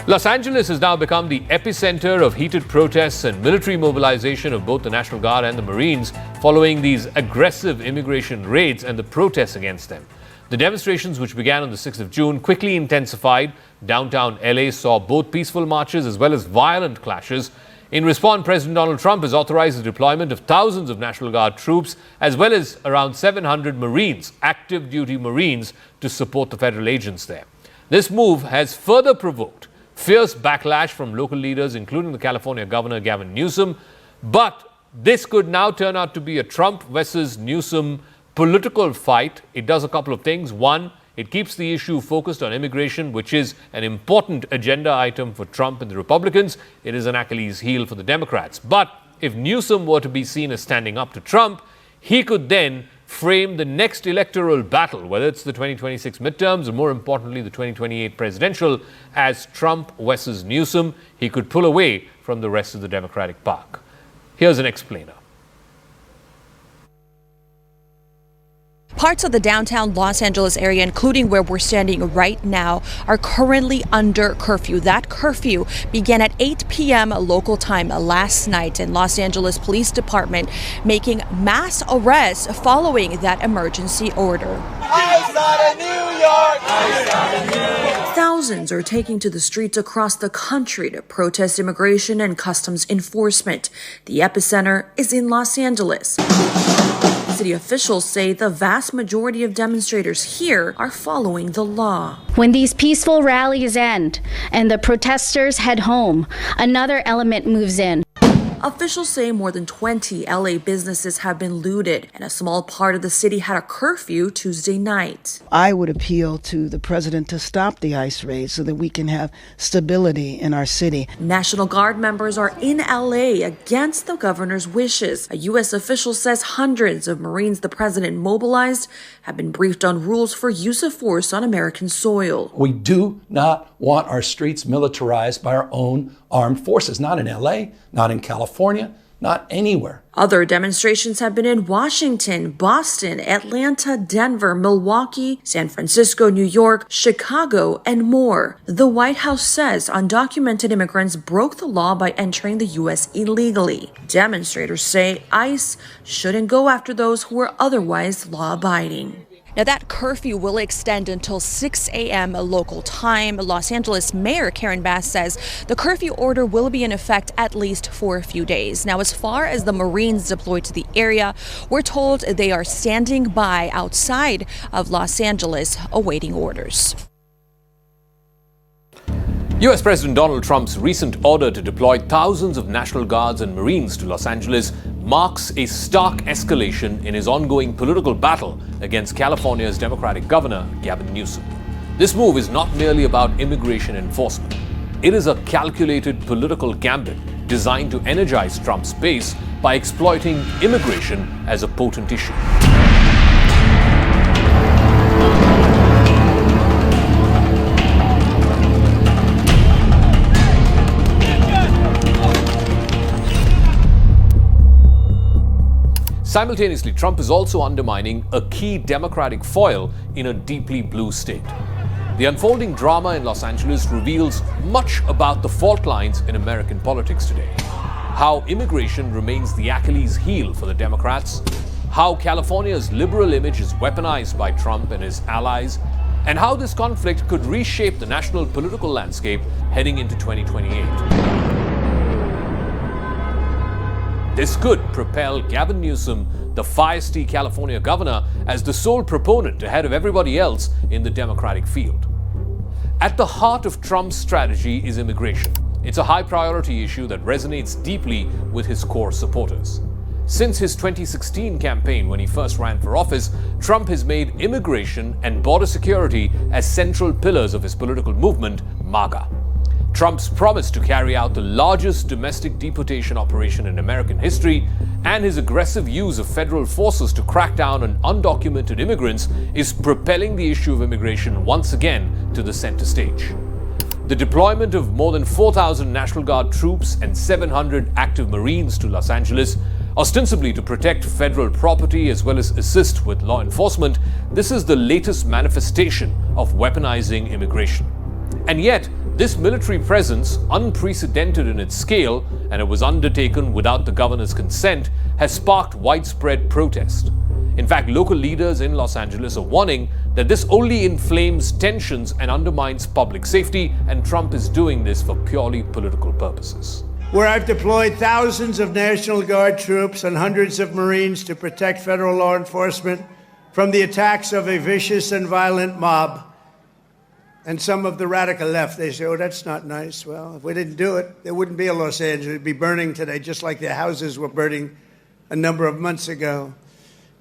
Los Angeles has now become the epicenter of heated protests and military mobilization of both the National Guard and the Marines following these aggressive immigration raids and the protests against them. The demonstrations, which began on the 6th of June, quickly intensified. Downtown LA saw both peaceful marches as well as violent clashes. In response, President Donald Trump has authorized the deployment of thousands of National Guard troops as well as around 700 Marines, active duty Marines, to support the federal agents there. This move has further provoked fierce backlash from local leaders, including the California Governor Gavin Newsom. But this could now turn out to be a Trump versus Newsom political fight. It does a couple of things. One, it keeps the issue focused on immigration, which is an important agenda item for Trump and the Republicans. It is an Achilles heel for the Democrats. But if Newsom were to be seen as standing up to Trump, he could then frame the next electoral battle, whether it's the 2026 midterms or more importantly the 2028 presidential, as Trump versus Newsom. He could pull away from the rest of the Democratic pack. Here's an explainer. Parts of the downtown Los Angeles area, including where we're standing right now, are currently under curfew. That curfew began at 8 p.m. local time last night, and Los Angeles Police Department making mass arrests following that emergency order. Ice out of New York! Ice out of New York! Thousands are taking to the streets across the country to protest immigration and customs enforcement. The epicenter is in Los Angeles. City officials say the vast majority of demonstrators here are following the law. When these peaceful rallies end and the protesters head home, another element moves in. Officials say more than 20 LA businesses have been looted, and a small part of the city had a curfew Tuesday night. I would appeal to the president to stop the ICE raids so that we can have stability in our city. National Guard members are in LA against the governor's wishes. A U.S. official says hundreds of Marines the president mobilized have been briefed on rules for use of force on American soil. We do not want our streets militarized by our own armed forces, not in LA, not in California, not anywhere. Other demonstrations have been in Washington, Boston, Atlanta, Denver, Milwaukee, San Francisco, New York, Chicago, and more. The White House says undocumented immigrants broke the law by entering the U.S. illegally. Demonstrators say ICE shouldn't go after those who are otherwise law-abiding. Now, that curfew will extend until 6 a.m. local time. Los Angeles Mayor Karen Bass says the curfew order will be in effect at least for a few days. Now, as far as the Marines deployed to the area, we're told they are standing by outside of Los Angeles awaiting orders. U.S. President Donald Trump's recent order to deploy thousands of National Guards and Marines to Los Angeles marks a stark escalation in his ongoing political battle against California's Democratic Governor, Gavin Newsom. This move is not merely about immigration enforcement. It is a calculated political gambit designed to energize Trump's base by exploiting immigration as a potent issue. Simultaneously, Trump is also undermining a key Democratic foil in a deeply blue state. The unfolding drama in Los Angeles reveals much about the fault lines in American politics today. How immigration remains the Achilles heel for the Democrats, how California's liberal image is weaponized by Trump and his allies, and how this conflict could reshape the national political landscape heading into 2028. This could propel Gavin Newsom, the feisty California governor, as the sole proponent ahead of everybody else in the Democratic field. At the heart of Trump's strategy is immigration. It's a high-priority issue that resonates deeply with his core supporters. Since his 2016 campaign, when he first ran for office, Trump has made immigration and border security as central pillars of his political movement, MAGA. Trump's promise to carry out the largest domestic deportation operation in American history and his aggressive use of federal forces to crack down on undocumented immigrants is propelling the issue of immigration once again to the center stage. The deployment of more than 4,000 National Guard troops and 700 active Marines to Los Angeles, ostensibly to protect federal property as well as assist with law enforcement, this is the latest manifestation of weaponizing immigration. And yet, This military presence, unprecedented in its scale, and it was undertaken without the governor's consent, has sparked widespread protest. In fact, local leaders in Los Angeles are warning that this only inflames tensions and undermines public safety, and Trump is doing this for purely political purposes. Where I've deployed thousands of National Guard troops and hundreds of Marines to protect federal law enforcement from the attacks of a vicious and violent mob. And some of the radical left, they say, oh, that's not nice. Well, if we didn't do it, there wouldn't be a Los Angeles. It would be burning today, just like their houses were burning a number of months ago.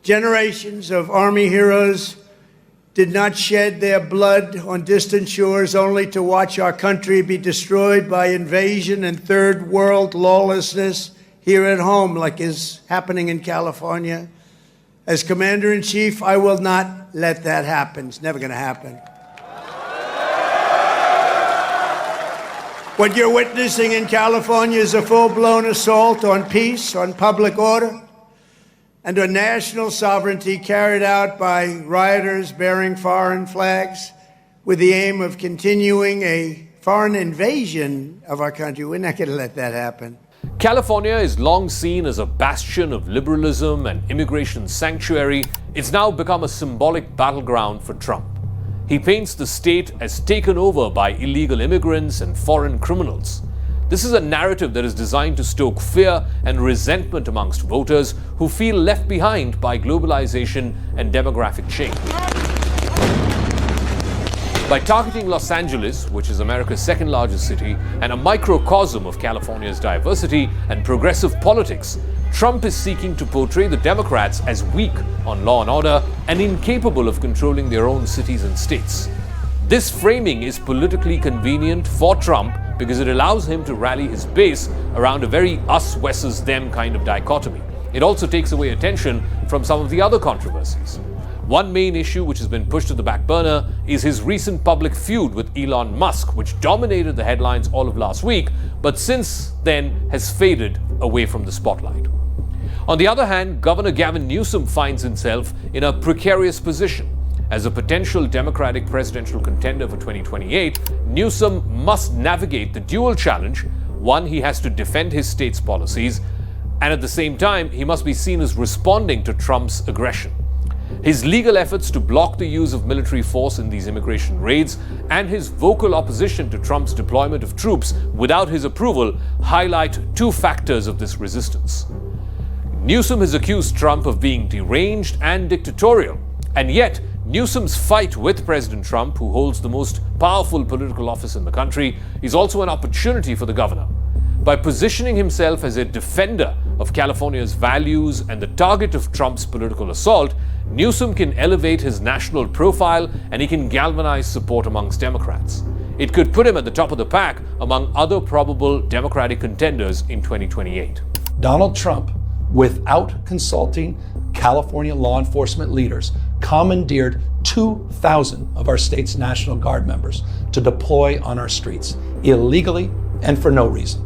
Generations of Army heroes did not shed their blood on distant shores only to watch our country be destroyed by invasion and third world lawlessness here at home, like is happening in California. As Commander-in-Chief, I will not let that happen. It's never going to happen. What you're witnessing in California is a full-blown assault on peace, on public order, and on national sovereignty carried out by rioters bearing foreign flags with the aim of continuing a foreign invasion of our country. We're not going to let that happen. California is long seen as a bastion of liberalism and immigration sanctuary. It's now become a symbolic battleground for Trump. He paints the state as taken over by illegal immigrants and foreign criminals. This is a narrative that is designed to stoke fear and resentment amongst voters who feel left behind by globalization and demographic change. By targeting Los Angeles, which is America's second largest city and a microcosm of California's diversity and progressive politics, Trump is seeking to portray the Democrats as weak on law and order and incapable of controlling their own cities and states. This framing is politically convenient for Trump because it allows him to rally his base around a very us versus them kind of dichotomy. It also takes away attention from some of the other controversies. One main issue which has been pushed to the back burner is his recent public feud with Elon Musk, which dominated the headlines all of last week, but since then has faded away from the spotlight. On the other hand, Governor Gavin Newsom finds himself in a precarious position. As a potential Democratic presidential contender for 2028, Newsom must navigate the dual challenge. One, he has to defend his state's policies, and at the same time, he must be seen as responding to Trump's aggression. His legal efforts to block the use of military force in these immigration raids and his vocal opposition to Trump's deployment of troops without his approval highlight two factors of this resistance. Newsom has accused Trump of being deranged and dictatorial, and yet Newsom's fight with President Trump, who holds the most powerful political office in the country, is also an opportunity for the governor. By positioning himself as a defender of California's values and the target of Trump's political assault, Newsom can elevate his national profile and he can galvanize support amongst Democrats. It could put him at the top of the pack among other probable Democratic contenders in 2028. Donald Trump, without consulting California law enforcement leaders, commandeered 2,000 of our state's National Guard members to deploy on our streets, illegally and for no reason.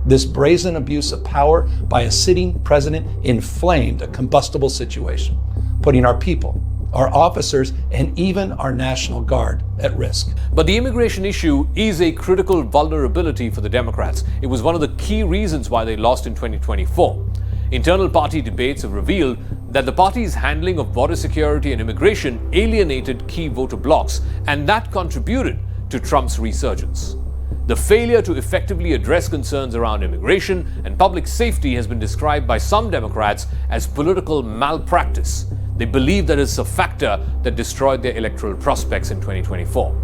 This brazen abuse of power by a sitting president inflamed a combustible situation, putting our people, our officers, and even our National Guard at risk. But the immigration issue is a critical vulnerability for the Democrats. It was one of the key reasons why they lost in 2024. Internal party debates have revealed that the party's handling of border security and immigration alienated key voter blocs, and that contributed to Trump's resurgence. The failure to effectively address concerns around immigration and public safety has been described by some Democrats as political malpractice. They believe that it's a factor that destroyed their electoral prospects in 2024.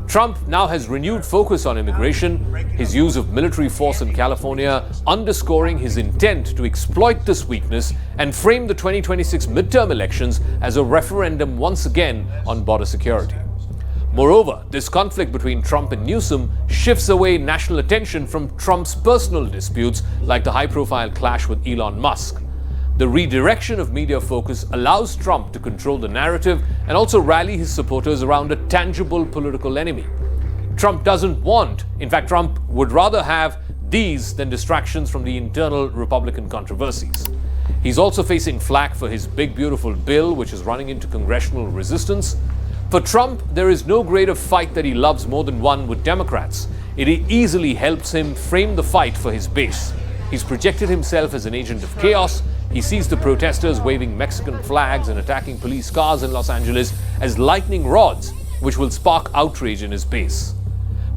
Trump now has renewed focus on immigration, his use of military force in California, underscoring his intent to exploit this weakness and frame the 2026 midterm elections as a referendum once again on border security. Moreover, this conflict between Trump and Newsom shifts away national attention from Trump's personal disputes like the high-profile clash with Elon Musk. The redirection of media focus allows Trump to control the narrative and also rally his supporters around a tangible political enemy. Trump doesn't want, in fact, Trump would rather have these than distractions from the internal Republican controversies. He's also facing flack for his big, beautiful bill, which is running into congressional resistance. For Trump, there is no greater fight that he loves more than one with Democrats. It easily helps him frame the fight for his base. He's projected himself as an agent of chaos. He sees the protesters waving Mexican flags and attacking police cars in Los Angeles as lightning rods, which will spark outrage in his base.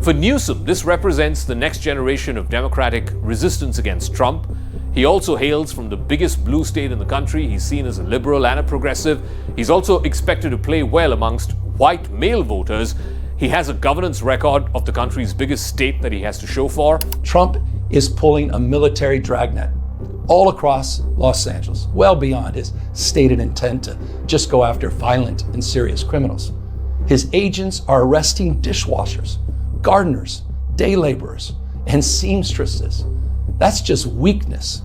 For Newsom, this represents the next generation of Democratic resistance against Trump. He also hails from the biggest blue state in the country. He's seen as a liberal and a progressive. He's also expected to play well amongst white male voters. He has a governance record of the country's biggest state that he has to show for. Trump is pulling a military dragnet all across Los Angeles, well beyond his stated intent to just go after violent and serious criminals. His agents are arresting dishwashers, gardeners, day laborers, and seamstresses. That's just weakness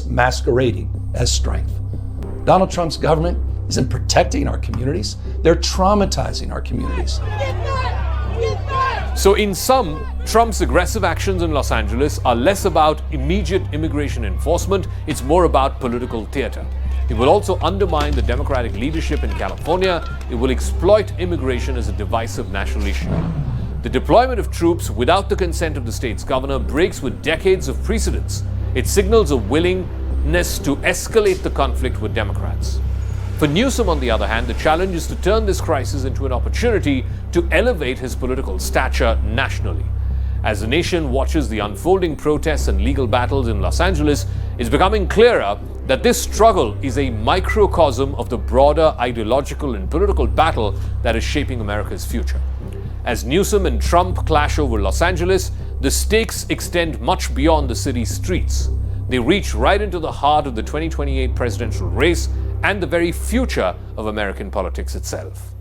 masquerading as strength. Donald Trump's government isn't protecting our communities, they're traumatizing our communities. So in sum, Trump's aggressive actions in Los Angeles are less about immediate immigration enforcement, it's more about political theater. It will also undermine the Democratic leadership in California. It will exploit immigration as a divisive national issue. The deployment of troops without the consent of the state's governor breaks with decades of precedents. It signals a willingness to escalate the conflict with Democrats. For Newsom, on the other hand, the challenge is to turn this crisis into an opportunity to elevate his political stature nationally. As the nation watches the unfolding protests and legal battles in Los Angeles, it's becoming clearer that this struggle is a microcosm of the broader ideological and political battle that is shaping America's future. As Newsom and Trump clash over Los Angeles, the stakes extend much beyond the city's streets. They reach right into the heart of the 2028 presidential race and the very future of American politics itself.